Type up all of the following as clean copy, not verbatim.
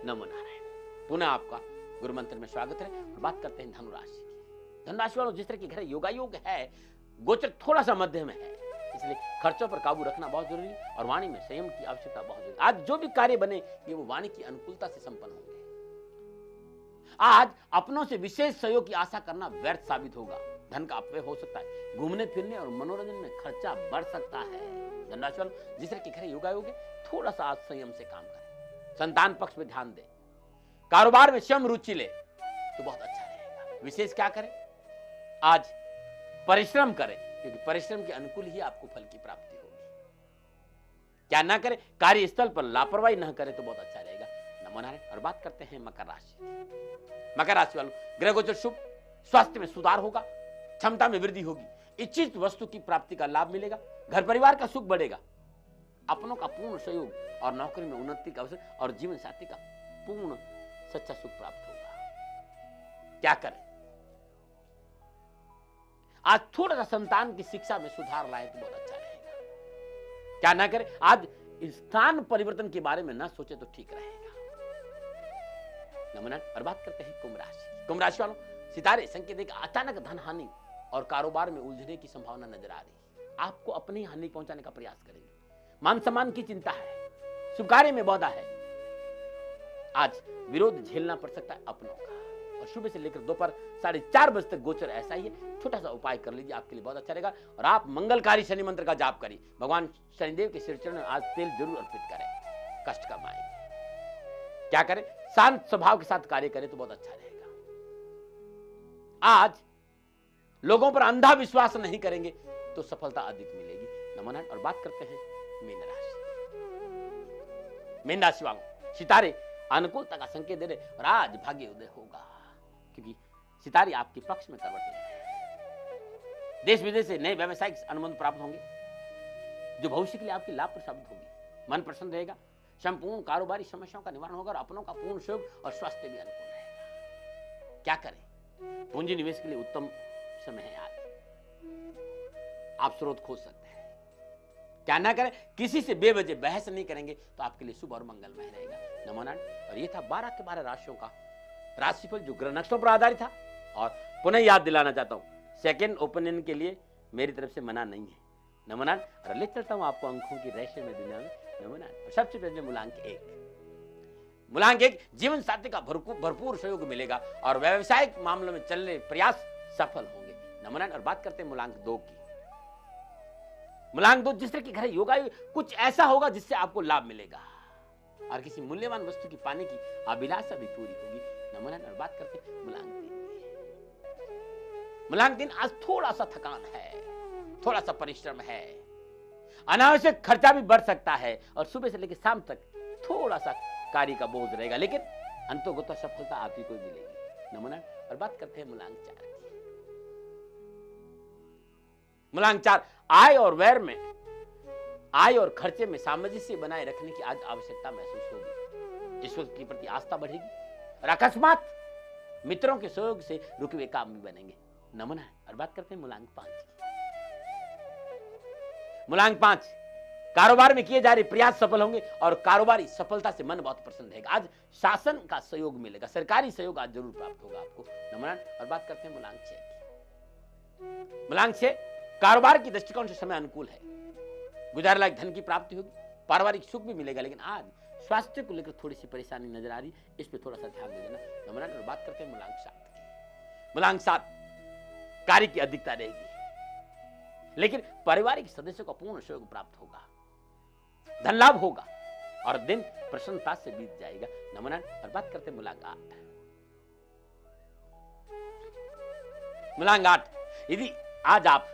नमो नारायण। पुनः आपका गुरु मंत्र में स्वागत है और बात करते हैं धनुराशि की। धनुराशि वालों, जिस तरह की घर योगा योग है, गोचर थोड़ा सा मध्य में है, इसलिए खर्चों पर काबू रखना बहुत जरूरी है और वाणी में संयम की आवश्यकता बहुत जरूरी है। आज जो भी कार्य बने ये वो वाणी की अनुकूलता से संपन्न होंगे। आज अपनों से विशेष सहयोग की आशा करना व्यर्थ साबित होगा। धन का अपव्यय हो सकता है। घूमने फिरने और मनोरंजन में खर्चा बढ़ सकता है। धनराशि वालों, जिस तरह की घर योगा योग है, थोड़ा सा आज संयम से काम करें। संतान पक्ष में ध्यान दें। कारोबार में स्वयं रुचि ले तो बहुत अच्छा रहेगा। विशेष क्या करें? आज परिश्रम करें, क्योंकि परिश्रम के अनुकूल ही आपको फल की प्राप्ति होगी। क्या ना करें? कार्यस्थल पर लापरवाही न करें तो बहुत अच्छा रहेगा। नमो नारायण। और बात करते हैं मकर राशि। मकर राशि वालों, ग्रह गोचर शुभ, स्वास्थ्य में सुधार होगा, क्षमता में वृद्धि होगी, इच्छित वस्तु की प्राप्ति का लाभ मिलेगा, घर परिवार का सुख बढ़ेगा, अपनों का पूर्ण सहयोग और नौकरी में उन्नति का अवसर और जीवन साथी का पूर्ण सच्चा सुख प्राप्त होगा। क्या करें? आज थोड़ा सा संतान की शिक्षा में सुधार लाए तो बहुत अच्छा रहेगा। क्या ना करें? आज स्थान परिवर्तन के बारे में ना सोचे तो ठीक रहेगा। नमन। और बात करते हैं कुंभ राशि। कुंभ राशि वालों, सितारे संकेत देकर अचानक धन हानि और कारोबार में उलझने की संभावना नजर आ रही है। आपको अपनी हानि पहुंचाने का प्रयास करेंगे। मान सम्मान की चिंता है, शुभ कार्य में बाधा है। आज विरोध झेलना पड़ सकता है अपनों का। और सुबह से लेकर दोपहर 4:30 बजे तक गोचर ऐसा ही है। छोटा सा उपाय कर लीजिए, आपके लिए बहुत अच्छा रहेगा। और आप मंगलकारी शनि मंत्र का जाप करिए। भगवान शनिदेव के सिर चरण में आज तेल जरूर अर्पित करें, कष्ट कम आएंगे। क्या करें? शांत स्वभाव के साथ कार्य करें तो बहुत अच्छा रहेगा। आज लोगों पर अंधा विश्वास नहीं करेंगे तो सफलता अधिक मिलेगी। नमन। और बात करते हैं मीन राशि। मीन राशि वालों, सितारे अनुकूलता का संकेत दे रहे और आज भाग्य उदय होगा, क्योंकि सितारे आपके पक्ष में करवट ले रहे हैं। देश विदेश से नए व्यवसायिक अनुबंध प्राप्त होंगे जो भविष्य के लिए आपकी लाभ साबित होगी। मन प्रसन्न रहेगा, संपूर्ण कारोबारी समस्याओं का निवारण होगा और अपनों का पूर्ण सहयोग और स्वास्थ्य भी अनुकूल रहेगा। क्या करें? पूंजी निवेश के लिए उत्तम समय है आज। आप स्रोत खोज सकते हैं। क्या ना करें? किसी से बेवजह बहस नहीं करेंगे तो आपके लिए शुभ और मंगलमय रहेगा। नमो नारायण। और ये था 12 के 12 राशियों का राशिफल जो ग्रह नक्षत्रों पर आधारित था। और पुनः याद दिलाना चाहता हूं, सेकंड ओपिनियन के लिए मेरी तरफ से मना नहीं है। नमो नारायण। और ले चलता हूं आपको अंकों की रहस्यमय दुनिया में। नमो नारायण। सबसे पहले मूलांक 1। मूलांक 1, जीवन साथी का भरपूर सहयोग मिलेगा और व्यवसायिक मामलों में चलने प्रयास सफल होंगे। नमो नारायण। और बात करते हैं मूलांक 2 की। मूलांक 2, जिस तरह की घर योगा कुछ ऐसा होगा जिससे आपको लाभ मिलेगा और किसी मूल्यवान वस्तु की पाने की अभिलाषा भी पूरी होगी। नमो नारायण। और बात करते हैं मूलांक 3 की। मूलांक 3, आज थोड़ा सा थकान है, थोड़ा सा परिश्रम है, अनावश्यक खर्चा भी बढ़ सकता है और सुबह से लेकर शाम तक थोड़ा सा कार्य का बोझ रहेगा, लेकिन अंतोगत सफलता आप ही को मिलेगी। नमो नारायण। और बात करते हैं मूलांक 4 की। मूलांक 4, आय और व्यय में, आय और खर्चे में सामंजस्य बनाए रखने की आज आवश्यकता महसूस होगी। ईश्वर के प्रति आस्था बढ़ेगी और अकस्मात मित्रों के सहयोग से रुके हुए काम भी बनेंगे। नमन है। और बात करते हैं मूलांक 5 की। मूलांक 5, कारोबार में किए जा रहे प्रयास सफल होंगे और कारोबारी सफलता से मन बहुत प्रसन्न रहेगा। आज शासन का सहयोग मिलेगा, सरकारी सहयोग आज जरूर प्राप्त होगा आपको। नमन। और बात करते हैं मूलांक 6 की। मूलांक 6, कारोबार की दृष्टिकोण से समय अनुकूल है, गुजार लायक धन की प्राप्ति होगी, पारिवारिक सुख भी मिलेगा, लेकिन आज स्वास्थ्य को लेकर थोड़ी सी परेशानी नजर आ रही, इस पे थोड़ा सा ध्यान दे देना। नमन। और बात करते हैं मूलांक 7 की। मूलांक 7, कार्य की अधिकता रहेगी, लेकिन पारिवारिक सदस्यों का पूर्ण सहयोग प्राप्त होगा, धन लाभ होगा और दिन प्रसन्नता से बीत जाएगा। नमन। और बात करते हैं मूलांक 8। मूलांक 8, यदि आज आप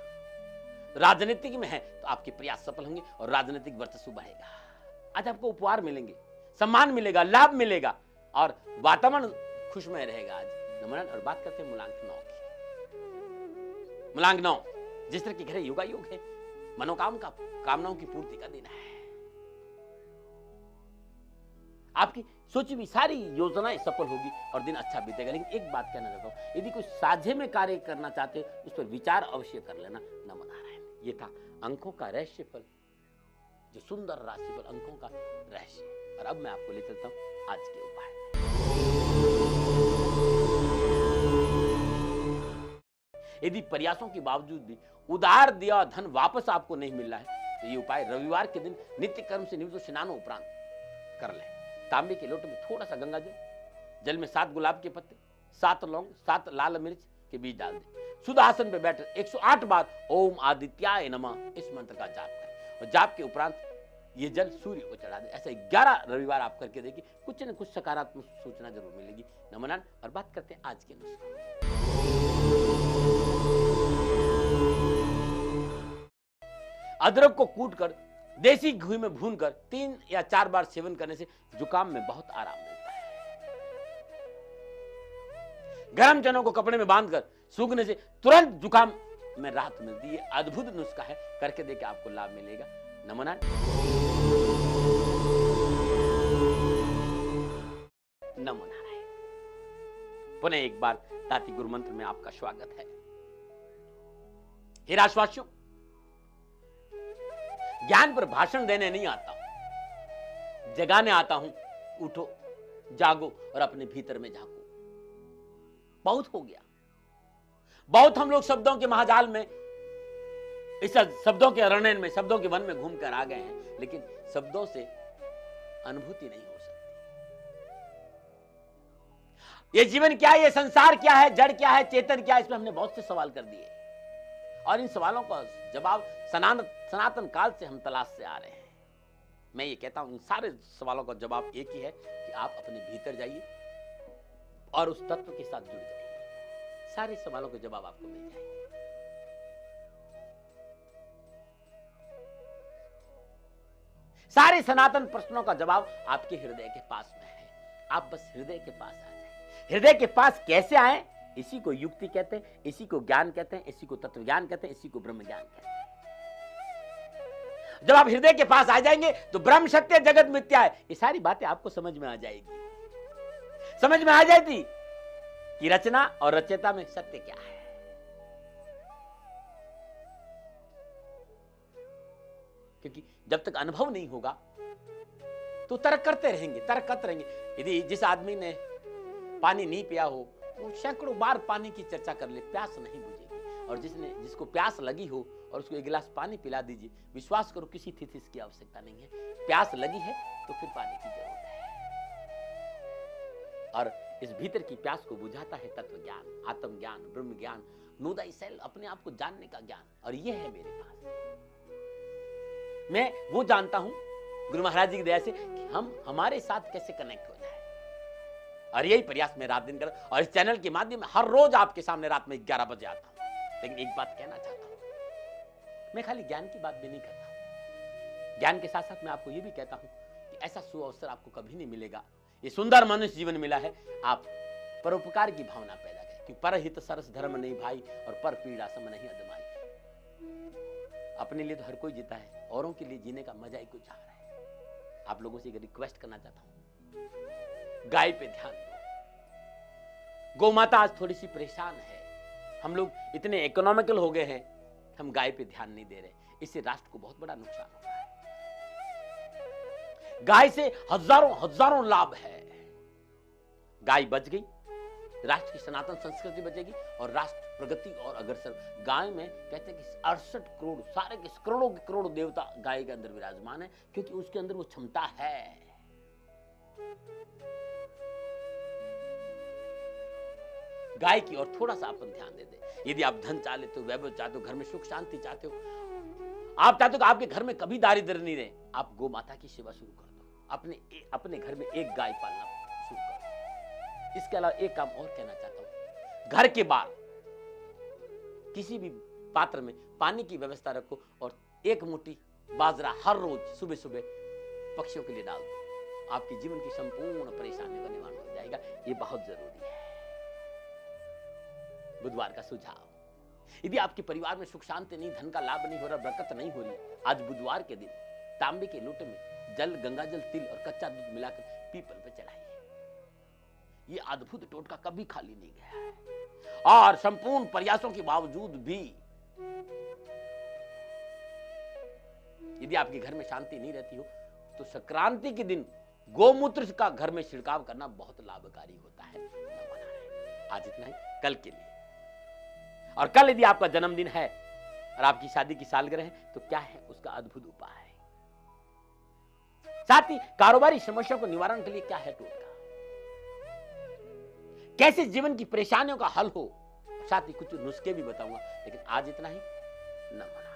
राजनीतिक में हैं तो आपके प्रयास सफल होंगे और राजनीतिक वर्चस्व बढ़ेगा। आज आपको उपहार मिलेंगे, सम्मान मिलेगा, लाभ मिलेगा और वातावरण खुशमय रहेगा आज। नमन। और बात करते हैं मूलांक 9 की। मूलांक 9, जिस तरह की घर योगा योग है, कामनाओं की पूर्ति का दिन है। आपकी सोची हुई सारी योजनाएं सफल होगी और दिन अच्छा बीतेगा। लेकिन एक बात कहना चाहता हूं, यदि कोई साझे में कार्य करना चाहते हो उस पर विचार अवश्य कर लेना। नमो नारायण। ये था अंकों का रहस्यफल, जो सुंदर राशिफल अंकों का रहस्य। और अब मैं आपको ले चलता हूं आज के उपाय। यदि प्रयासों के बावजूद भी उधार दिया धन वापस आपको नहीं मिल रहा है तो ये उपाय रविवार के दिन नित्य कर्म से निवृत्त स्नान उपरांत कर लें। तांबे के लोटे में थोड़ा सा गंगा जल में 7 गुलाब के पत्ते, 7 लौंग, 7 लाल मिर्च के बीज डाल दें। शुद्ध आसन पर बैठकर 108 बार ओम आदित्याय नमः इस मंत्र का जाप करें और जाप के उपरांत ये जल सूर्य को चढ़ा दें। ऐसे 11 रविवार आप करके देखिए, कुछ न कुछ सकारात्मक सूचना जरूर मिलेगी। नमन। और बात करते हैं आज के नुस्खे। अदरक को कूटकर देसी घी में भूनकर 3 या 4 बार सेवन करने से जुकाम में बहुत आराम मिलता है। गर्म चनों को कपड़े में बांधकर सूखने से तुरंत जुकाम में राहत मिलती है। अद्भुत नुस्खा है, करके देखिए आपको लाभ मिलेगा। नमो नारायण। पुनः एक बार ताती गुरु मंत्र में आपका स्वागत है। हे राशवासियों, ज्ञान पर भाषण देने नहीं आता हूं, जगाने आता हूं। उठो, जागो और अपने भीतर में झांको। बहुत हो गया, बहुत हम लोग शब्दों के महाजाल में, इस शब्दों के अरण्य में, शब्दों के वन में घूमकर आ गए हैं, लेकिन शब्दों से अनुभूति नहीं हो सकती। ये जीवन क्या है, ये संसार क्या है, जड़ क्या है, चेतन क्या है, इसमें हमने बहुत से सवाल कर दिए और इन सवालों का जवाब सनातन काल से हम तलाश से आ रहे हैं। मैं ये कहता हूं, इन सारे सवालों का जवाब एक ही है कि आप अपने भीतर जाइए और उस तत्व के साथ जुड़ जाइए। सारे सवालों के जवाब आपको मिल जाएंगे। सारे सनातन प्रश्नों का जवाब आपके हृदय के पास में है। आप बस हृदय के पास आ जाए। हृदय के पास कैसे आए? इसी को युक्ति कहते हैं, इसी को ज्ञान कहते हैं, इसी को तत्व ज्ञान कहते हैं, इसी को ब्रह्म ज्ञान कहते हैं। जब आप हृदय के पास आ जाएंगे तो ब्रह्म सत्य जगत मिथ्या है, ये सारी बातें आपको समझ में आ जाएगी। समझ में आ जाती कि रचना और रचयिता में सत्य क्या है। क्योंकि जब तक अनुभव नहीं होगा तो तर्क करते रहेंगे, तर्क करते रहेंगे। यदि जिस आदमी ने पानी नहीं पिया हो वो सैकड़ों बार पानी की चर्चा कर ले, प्यास नहीं बुझेगी। और जिसको प्यास लगी हो और उसको 1 गिलास पानी पिला दीजिए, विश्वास करो किसी थीसिस की आवश्यकता नहीं है। प्यास लगी है तो फिर पानी की जरूरत है। और इस भीतर की प्यास को बुझाता है तत्व ज्ञान, आत्म ज्ञान, ब्रह्म ज्ञान, नो दाई सेल्फ, अपने आप को जानने का ज्ञान। और ये है मेरे पास। मैं वो जानता हूं गुरु महाराज जी की दया से कि हम हमारे साथ कैसे कनेक्ट हो जाए। और यही प्रयास मैं रात दिन कर, और इस चैनल के माध्यम में हर रोज आपके सामने रात में 11 बजे आता हूं। लेकिन एक बात कहना चाहता हूं, मैं खाली ज्ञान की बात भी नहीं करता हूं। ज्ञान के साथ साथ मैं आपको यह भी कहता हूं कि ऐसा सुअवसर आपको कभी नहीं मिलेगा। ये सुंदर मनुष्य जीवन मिला है, आप परोपकार की भावना पैदा करें कि परहित सरस धर्म नहीं भाई और पर पीड़ा सम नहीं अदमाई। अपने लिए तो हर कोई जीता है, औरों के लिए जीने का मजा ही कुछ आ रहा है। आप लोगों से एक रिक्वेस्ट करना चाहता हूं, गाय पे ध्यान दो। गौ माता आज थोड़ी सी परेशान है। हम लोग इतने इकोनॉमिकल हो गए हैं, हम गाय पे ध्यान नहीं दे रहे। इससे राष्ट्र को बहुत बड़ा नुकसान हो रहा है। गाय से हजारों लाभ है। गाय बच गई, राष्ट्र की सनातन संस्कृति बचेगी और राष्ट्र प्रगति और अग्रसर। गाय में कहते हैं कि 68 करोड़, सारे के करोड़ों के करोड़ देवता गाय के अंदर विराजमान है, क्योंकि उसके अंदर वो क्षमता है। गाय की ओर थोड़ा सा अपन ध्यान दे दे। यदि आप धन चाहते हो, वैभव चाहते हो, घर में सुख शांति चाहते हो, आप चाहते हो कि आपके घर में कभी दारिद्र्य नहीं रहे, आप गौ माता की सेवा शुरू कर दो। अपने घर में एक गाय पालना शुरू कर दो। इसके अलावा एक काम और कहना चाहता हूं, घर के बाहर किसी भी पात्र में पानी की व्यवस्था रखो और 1 मुट्ठी बाजरा हर रोज सुबह सुबह पक्षियों के लिए डाल दो। आपके जीवन की संपूर्ण परेशानी का निवारण हो जाएगा। ये बहुत जरूरी है। बुधवार का सुझाव, यदि आपके परिवार में सुख शांति नहीं, धन का लाभ नहीं हो रहा, बरकत नहीं हो रही, आज बुधवार के दिन तांबे के लोटे में जल, गंगाजल, तिल और कच्चा दूध मिलाकर पीपल पर चढ़ाइए। ये अद्भुत टोटका कभी खाली नहीं गया है। और संपूर्ण प्रयासों के बावजूद भी यदि आपके घर में शांति नहीं रहती हो तो संक्रांति के दिन गोमूत्र का घर में छिड़काव करना बहुत लाभकारी होता है। आज इतना ही, कल के लिए और कल यदि आपका जन्मदिन है और आपकी शादी की सालगिरह है तो क्या है उसका अद्भुत उपाय। साथ ही कारोबारी समस्याओं को निवारण के लिए क्या है टोटका, कैसे जीवन की परेशानियों का हल हो, साथ ही कुछ नुस्खे भी बताऊंगा। लेकिन आज इतना ही, नमन।